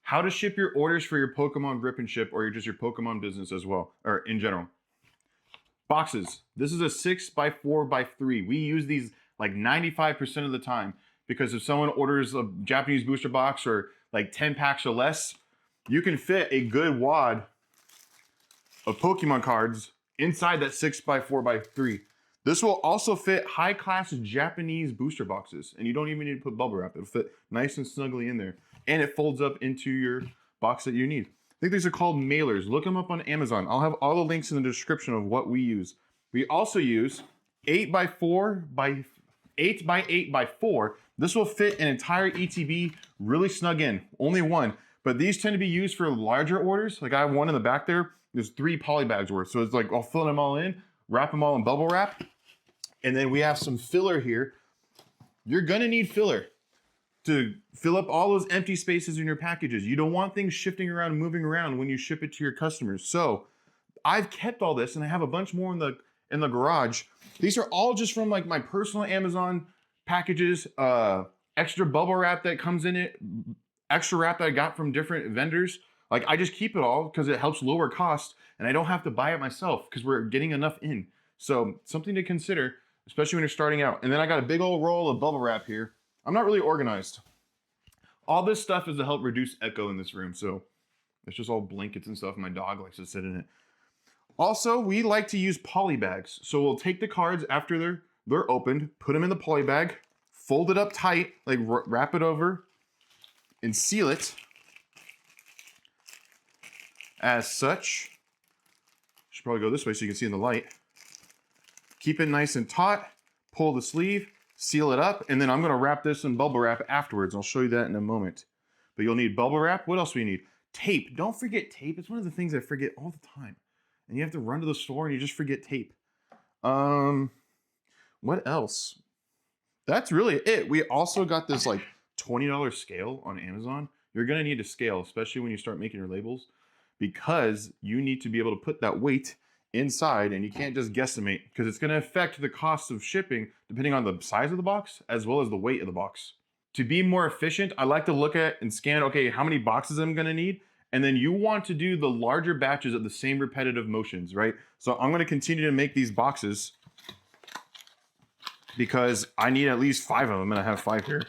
how to ship your orders for your Pokemon Grip and Ship or your Pokemon business as well, or in general. Boxes. This is a 6x4x3. We use these like 95% of the time because if someone orders a Japanese booster box or like 10 packs or less, you can fit a good wad of Pokemon cards inside that 6x4x3. This will also fit high-class Japanese booster boxes, and you don't even need to put bubble wrap. It'll fit nice and snugly in there, and it folds up into your box that you need. I think these are called mailers. Look them up on Amazon. I'll have all the links in the description of what we use. We also use 8x8x4. This will fit an entire ETB really snug in, only one. But these tend to be used for larger orders. Like I have one in the back there. There's 3 poly bags worth. So it's like I'll fill them all in, wrap them all in bubble wrap. And then we have some filler here. You're gonna need filler to fill up all those empty spaces in your packages. You don't want things shifting around and moving around when you ship it to your customers. So I've kept all this and I have a bunch more in the garage. These are all just from like my personal Amazon packages, extra bubble wrap that comes in it, extra wrap that I got from different vendors. Like I just keep it all because it helps lower cost and I don't have to buy it myself because we're getting enough in. So something to consider, especially when you're starting out. And then I got a big old roll of bubble wrap here. I'm not really organized. All this stuff is to help reduce echo in this room. So it's just all blankets and stuff. My dog likes to sit in it. Also, we like to use poly bags. So we'll take the cards after they're opened, put them in the poly bag, fold it up tight, like wrap it over and seal it as such. Should probably go this way so you can see in the light. Keep it nice and taut, pull the sleeve, seal it up, and then I'm gonna wrap this in bubble wrap afterwards. I'll show you that in a moment. But you'll need bubble wrap. What else do you need? Tape. Don't forget tape. It's one of the things I forget all the time. And you have to run to the store and you just forget tape. What else? That's really it. We also got this like $20 scale on Amazon. You're gonna need a scale, especially when you start making your labels, because you need to be able to put that weight inside and you can't just guesstimate because it's going to affect the cost of shipping depending on the size of the box as well as the weight of the box. To be more efficient, I like to look at and scan, okay, how many boxes I'm going to need? And then you want to do the larger batches of the same repetitive motions, right? So I'm going to continue to make these boxes because I need at least 5 of them and I have 5 here.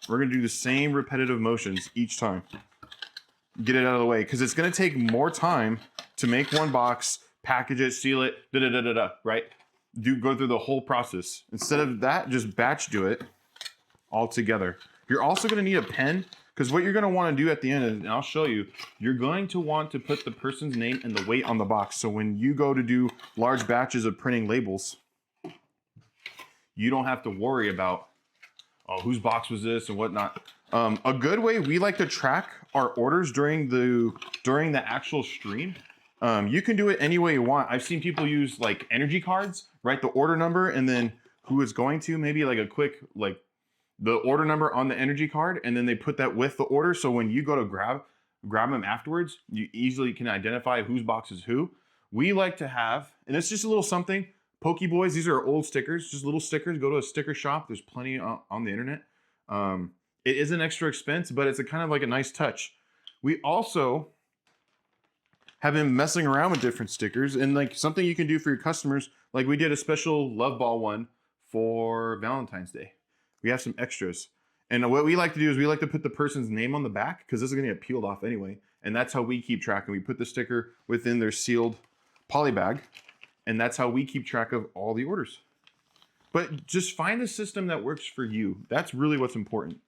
We're going to do the same repetitive motions each time. Get it out of the way because it's going to take more time to make one box, package it, seal it, right? Go through the whole process. Instead of that, just batch do it all together. You're also going to need a pen because what you're going to want to do at the end, and I'll show you, you're going to want to put the person's name and the weight on the box. So when you go to do large batches of printing labels, you don't have to worry about, oh, whose box was this and whatnot. A good way we like to track our orders during the actual stream. You can do it any way you want. I've seen people use like energy cards, write the order number and then who it's going to, maybe like a quick, like the order number on the energy card, and then they put that with the order. So when you go to grab them afterwards, you easily can identify whose box is who. We like to have, and it's just a little something, Pokeboys, these are old stickers, just little stickers. Go to a sticker shop. There's plenty on the internet. It is an extra expense, but it's a kind of like a nice touch. We also have been messing around with different stickers and like something you can do for your customers. Like we did a special Love Ball one for Valentine's Day. We have some extras. And what we like to do is we like to put the person's name on the back because this is going to get peeled off anyway. And that's how we keep track. And we put the sticker within their sealed poly bag. And that's how we keep track of all the orders. But just find the system that works for you. That's really what's important.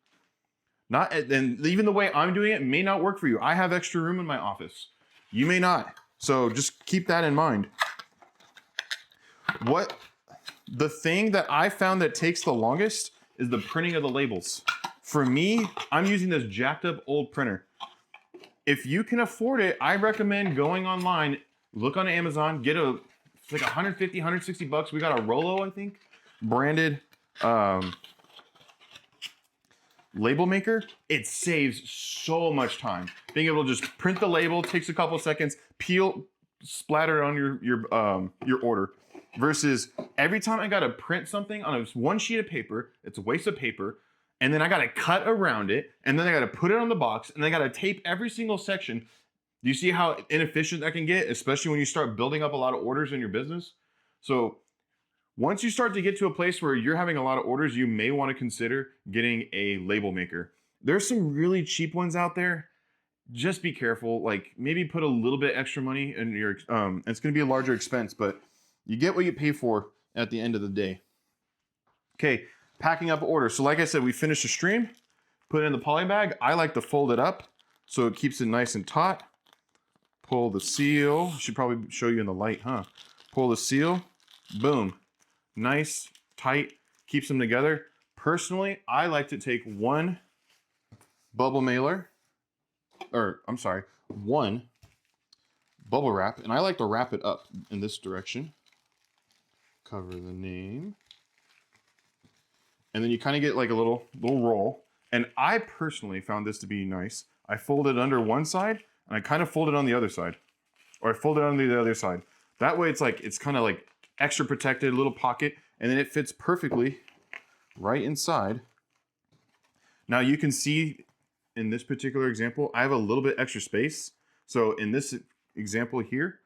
And even the way I'm doing it may not work for you. I have extra room in my office. You may not. So just keep that in mind. The thing that I found that takes the longest is the printing of the labels. For me, I'm using this jacked up old printer. If you can afford it, I recommend going online, look on Amazon, it's like 150, 160 bucks. We got a Rollo, I think, branded label maker. It saves so much time. Being able to just print the label takes a couple seconds, peel, splatter it on your order. Versus every time I gotta print something on one sheet of paper, it's a waste of paper. and then I got to cut around it, and then I got to put it on the box, and then I got to tape every single section. Do you see how inefficient that can get, especially when you start building up a lot of orders in your business? So once you start to get to a place where you're having a lot of orders, you may want to consider getting a label maker. There's some really cheap ones out there. Just be careful. Like maybe put a little bit extra money in your. It's going to be a larger expense, but you get what you pay for at the end of the day. Okay, packing up orders. So like I said, we finished the stream. Put it in the poly bag. I like to fold it up so it keeps it nice and taut. Pull the seal. Should probably show you in the light, huh? Pull the seal. Boom. Nice, tight, keeps them together. Personally, I like to take one bubble mailer, one bubble wrap, and I like to wrap it up in this direction. Cover the name. And then you kind of get like a little roll. And I personally found this to be nice. I fold it under one side, and I kind of fold it on the other side. Or I fold it on the other side. That way it's kind of like extra protected, little pocket, and then it fits perfectly right inside. Now you can see in this particular example, I have a little bit extra space. So in this example here,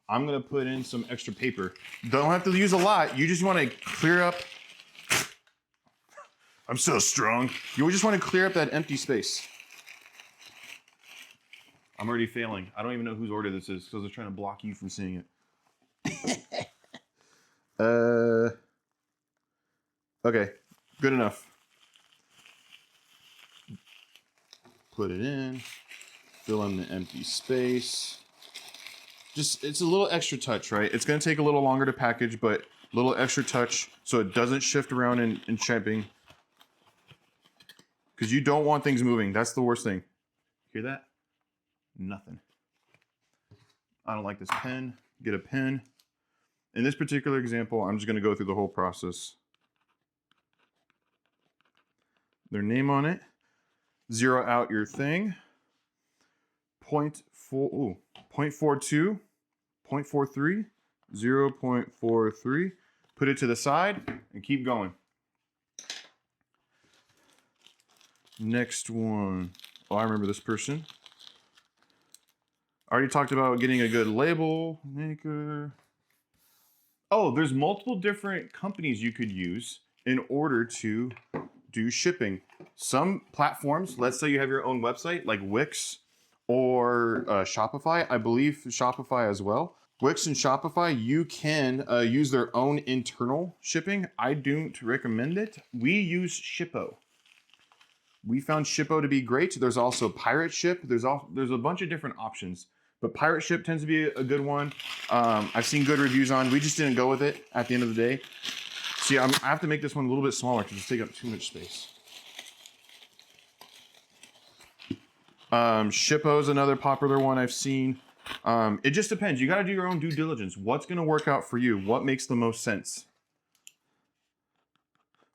I'm gonna put in some extra paper. Don't have to use a lot. You just wanna clear up. I'm so strong. You just wanna clear up that empty space. I'm already failing. I don't even know whose order this is because I was trying to block you from seeing it. Okay, good enough. Put it in, fill in the empty space. Just, it's a little extra touch, right? It's gonna take a little longer to package, but a little extra touch so it doesn't shift around in shipping. Because you don't want things moving. That's the worst thing. Hear that? Nothing. I don't like this pen. Get a pen. In this particular example, I'm just going to go through the whole process. Their name on it. Zero out your thing. 0.42, 0.43, 0.43. Put it to the side and keep going. Next one. Oh, I remember this person. I already talked about getting a good label maker. Oh, there's multiple different companies you could use in order to do shipping. Some platforms, let's say you have your own website like Wix or Shopify. I believe Shopify as well. Wix and Shopify, you can use their own internal shipping. I don't recommend it. We use Shippo. We found Shippo to be great. There's also Pirate Ship. There's a bunch of different options, but Pirate Ship tends to be a good one. I've seen good reviews on. We just didn't go with it at the end of the day. See, I have to make this one a little bit smaller because it's taking up too much space. Shippo is another popular one I've seen. It just depends. You got to do your own due diligence. What's going to work out for you? What makes the most sense?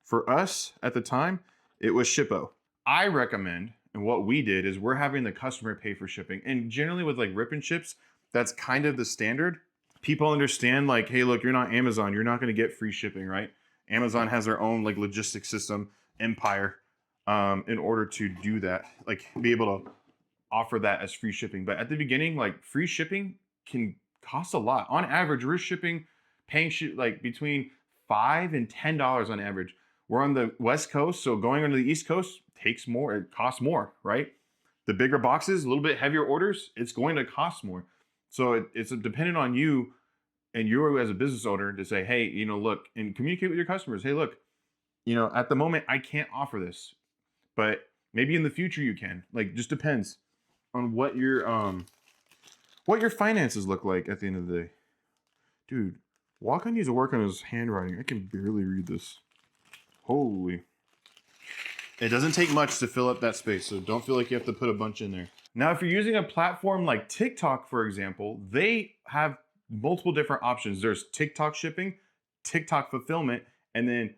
For us at the time, it was Shippo. I recommend, and what we did is we're having the customer pay for shipping. And generally with like rip and ships, that's kind of the standard. People understand like, hey, look, you're not Amazon. You're not going to get free shipping, right? Amazon has their own like logistics system, empire, in order to do that, like be able to offer that as free shipping. But at the beginning, like free shipping can cost a lot. On average, we're paying like between $5 and $10 on average. We're on the West Coast, so going onto the East Coast takes more, it costs more, right? The bigger boxes, a little bit heavier orders, it's going to cost more. So it's dependent on you and you as a business owner to say, hey, look, and communicate with your customers. Hey, look, at the moment, I can't offer this, but maybe in the future you can. Like, just depends on what your finances look like at the end of the day. Dude, Walker needs to work on his handwriting. I can barely read this. Holy. It doesn't take much to fill up that space, so don't feel like you have to put a bunch in there. Now, if you're using a platform like TikTok, for example, they have multiple different options. There's TikTok shipping, TikTok fulfillment, and then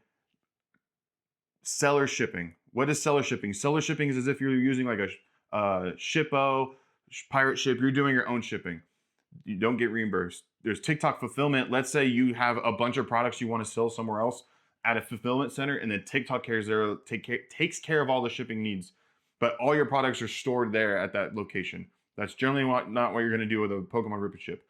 seller shipping. What is seller shipping? Seller shipping is as if you're using like a Shippo, Pirate Ship, you're doing your own shipping. You don't get reimbursed. There's TikTok fulfillment. Let's say you have a bunch of products you want to sell somewhere else. at a fulfillment center, and then TikTok takes care of all the shipping needs. But all your products are stored there at that location. That's generally not what you're going to do with a Pokemon Rip and Ship.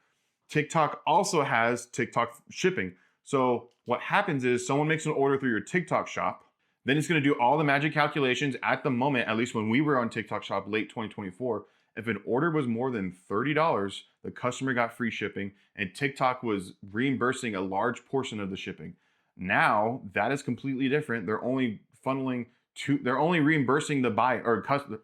TikTok also has TikTok shipping. So what happens is someone makes an order through your TikTok shop. Then it's going to do all the magic calculations at the moment, at least when we were on TikTok shop late 2024. If an order was more than $30, the customer got free shipping, and TikTok was reimbursing a large portion of the shipping. Now that is completely different. They're only reimbursing the buyer,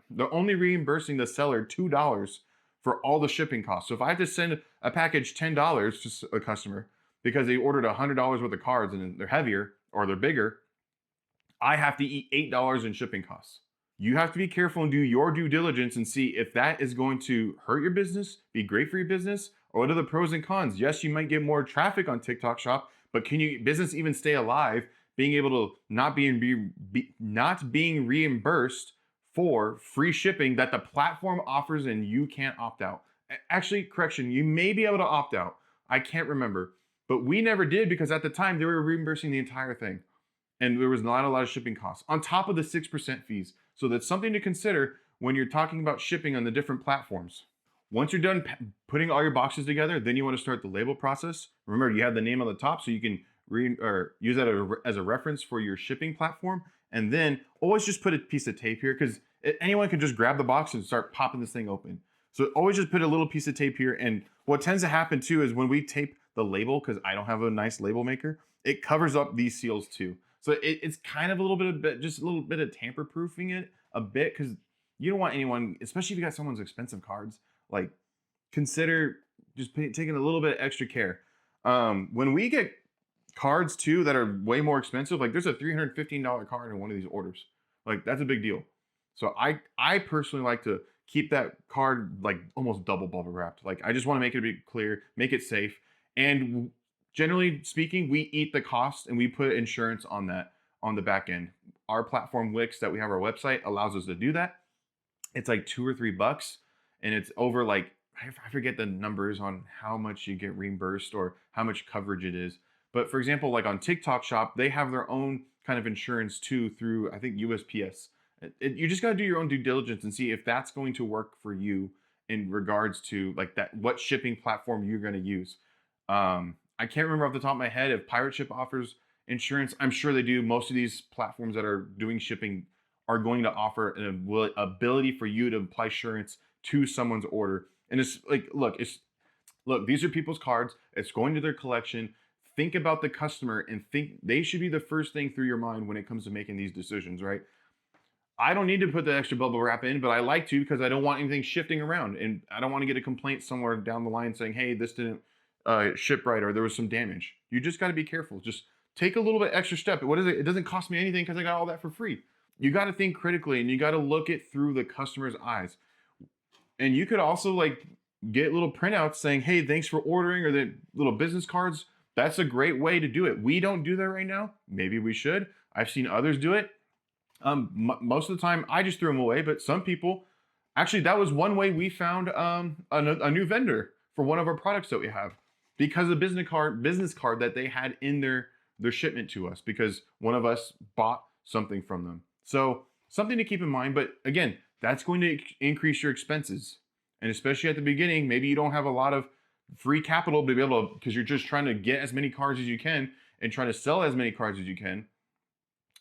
they're only reimbursing the seller $2 for all the shipping costs. So if I have to send a package $10 to a customer because they ordered $100 worth of cards and they're heavier or they're bigger, I have to eat $8 in shipping costs. You have to be careful and do your due diligence and see if that is going to hurt your business, be great for your business, or what are the pros and cons. Yes, you might get more traffic on TikTok Shop, but can your business even stay alive, being able to not being reimbursed for free shipping that the platform offers and you can't opt out? Actually, correction, you may be able to opt out. I can't remember, but we never did because at the time they were reimbursing the entire thing. And there was not a lot of shipping costs on top of the 6% fees. So that's something to consider when you're talking about shipping on the different platforms. Once you're done putting all your boxes together, then you want to start the label process. Remember, you have the name on the top, so you can use that as a reference for your shipping platform. And then always just put a piece of tape here because anyone can just grab the box and start popping this thing open. So always just put a little piece of tape here. And what tends to happen too is when we tape the label, because I don't have a nice label maker, it covers up these seals too. So it's kind of just a little bit of tamper proofing it a bit, because you don't want anyone, especially if you got someone's expensive cards, like consider just taking a little bit extra care. When we get cards too that are way more expensive, like there's a $315 card in one of these orders. Like that's a big deal. So I personally like to keep that card like almost double bubble wrapped. Like I just want to make it a bit clear, make it safe. And generally speaking, we eat the cost and we put insurance on that on the back end. Our platform Wix that we have our website allows us to do that. It's like $2 or $3, and it's over like I forget the numbers on how much you get reimbursed or how much coverage it is. But for example, like on TikTok Shop, they have their own kind of insurance too through I think USPS. You just got to do your own due diligence and see if that's going to work for you in regards to like that what shipping platform you're going to use. I can't remember off the top of my head if Pirate Ship offers insurance. I'm sure they do. Most of these platforms that are doing shipping are going to offer an ability for you to apply insurance to someone's order. And it's like, look, these are people's cards. It's going to their collection. Think about the customer and think they should be the first thing through your mind when it comes to making these decisions, right? I don't need to put the extra bubble wrap in, but I like to because I don't want anything shifting around, and I don't want to get a complaint somewhere down the line saying, "Hey, this didn't ship right," or there was some damage. You just got to be careful. Just take a little bit extra step. What is it? It doesn't cost me anything because I got all that for free. You got to think critically, and you got to look it through the customer's eyes. And you could also like get little printouts saying, "Hey, thanks for ordering," or the little business cards. That's a great way to do it. We don't do that right now. Maybe we should. I've seen others do it. Most of the time, I just threw them away. But some people, actually, that was one way we found a new vendor for one of our products that we have, because of business card that they had in their shipment to us, because one of us bought something from them. So something to keep in mind. But again, that's going to increase your expenses, and especially at the beginning, maybe you don't have a lot of free capital to be able to, because you're just trying to get as many cards as you can and trying to sell as many cards as you can.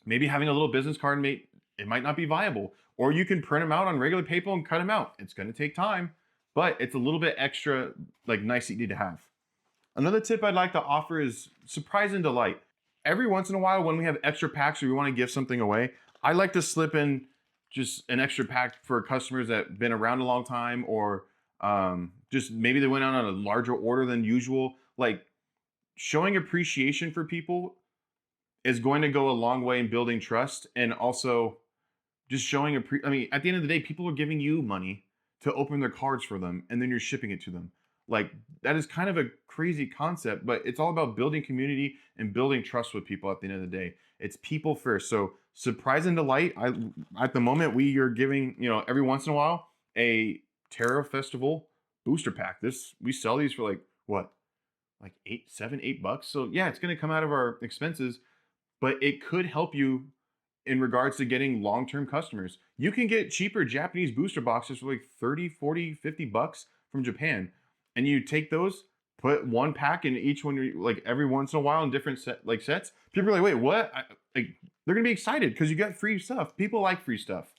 Maybe having a little business card it might not be viable, or you can print them out on regular paper and cut them out. It's going to take time, but it's a little bit extra, like nice easy to have. Another tip I'd like to offer is surprise and delight. Every once in a while, when we have extra packs or we want to give something away, I like to slip in just an extra pack for customers that have been around a long time, or just maybe they went out on a larger order than usual. Like showing appreciation for people is going to go a long way in building trust, and also just showing at the end of the day, people are giving you money to open their cards for them, and then you're shipping it to them. Like that is kind of a crazy concept, but it's all about building community and building trust with people at the end of the day. It's people first. So surprise and delight. At the moment we are giving, every once in a while a Terra Festival booster pack. We sell these for like what? Like $8 $7 $8. So yeah, it's gonna come out of our expenses. but it could help you in regards to getting long-term customers. You can get cheaper Japanese booster boxes for like 30, 40, 50 bucks from Japan. And you take those, put one pack in each one, like every once in a while in different sets. People are like, wait, what? Like, they're gonna be excited because you got free stuff. People like free stuff.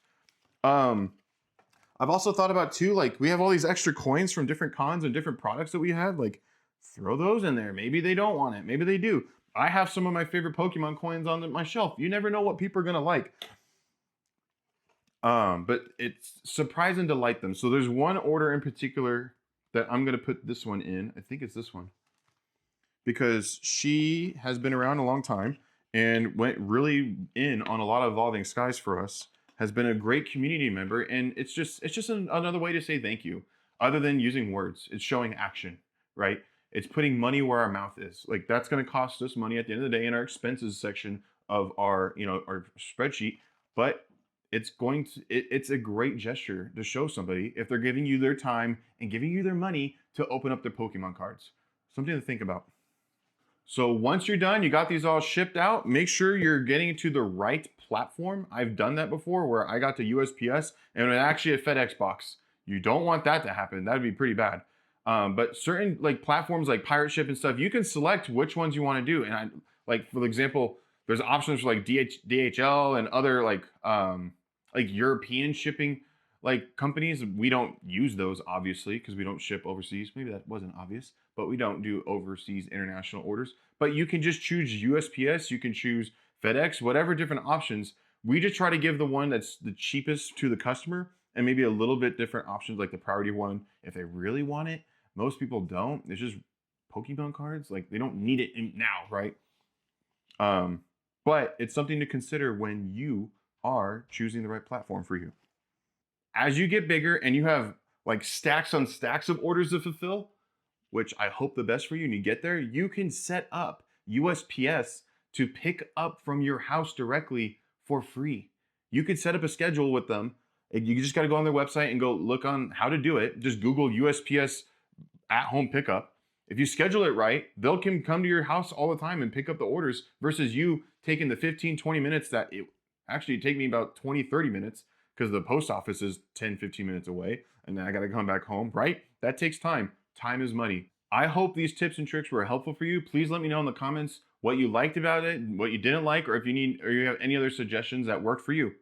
I've also thought about too, like we have all these extra coins from different cons and different products that we have. Like, throw those in there. Maybe they don't want it. Maybe they do. I have some of my favorite Pokemon coins on my shelf. You never know what people are gonna like. But it's surprise and delight them. So there's one order in particular that I'm gonna put this one in. I think it's this one because she has been around a long time and went really in on a lot of Evolving Skies for us. Has been a great community member, and it's just another way to say thank you, other than using words. It's showing action, right? It's putting money where our mouth is. Like that's going to cost us money at the end of the day in our expenses section of our our spreadsheet, but it's a great gesture to show somebody if they're giving you their time and giving you their money to open up their Pokemon cards. Something to think about. So once you're done, you got these all shipped out, make sure you're getting it to the right platform. I've done that before where I got to USPS and it actually a FedEx box. You don't want that to happen. That'd be pretty bad. But certain like platforms like Pirate Ship and stuff, you can select which ones you want to do. And I like, for example, there's options for like DHL and other like European shipping like companies. We don't use those obviously because we don't ship overseas. Maybe that wasn't obvious, but we don't do overseas international orders. But you can just choose USPS, you can choose FedEx, whatever different options. We just try to give the one that's the cheapest to the customer and maybe a little bit different options like the priority one if they really want it. Most people don't. It's just Pokemon cards. Like they don't need it now, right? But it's something to consider when you are choosing the right platform for you. As you get bigger and you have like stacks on stacks of orders to fulfill, which I hope the best for you and you get there, you can set up USPS to pick up from your house directly for free. You could set up a schedule with them. You just got to go on their website and go look on how to do it. Just Google USPS at home pickup. If you schedule it right, they'll come to your house all the time and pick up the orders versus you taking the 15, 20 minutes that it actually take me about 20, 30 minutes because the post office is 10, 15 minutes away and then I got to come back home, right? That takes time. Time is money. I hope these tips and tricks were helpful for you. Please let me know in the comments what you liked about it, what you didn't like, or if you have any other suggestions that worked for you.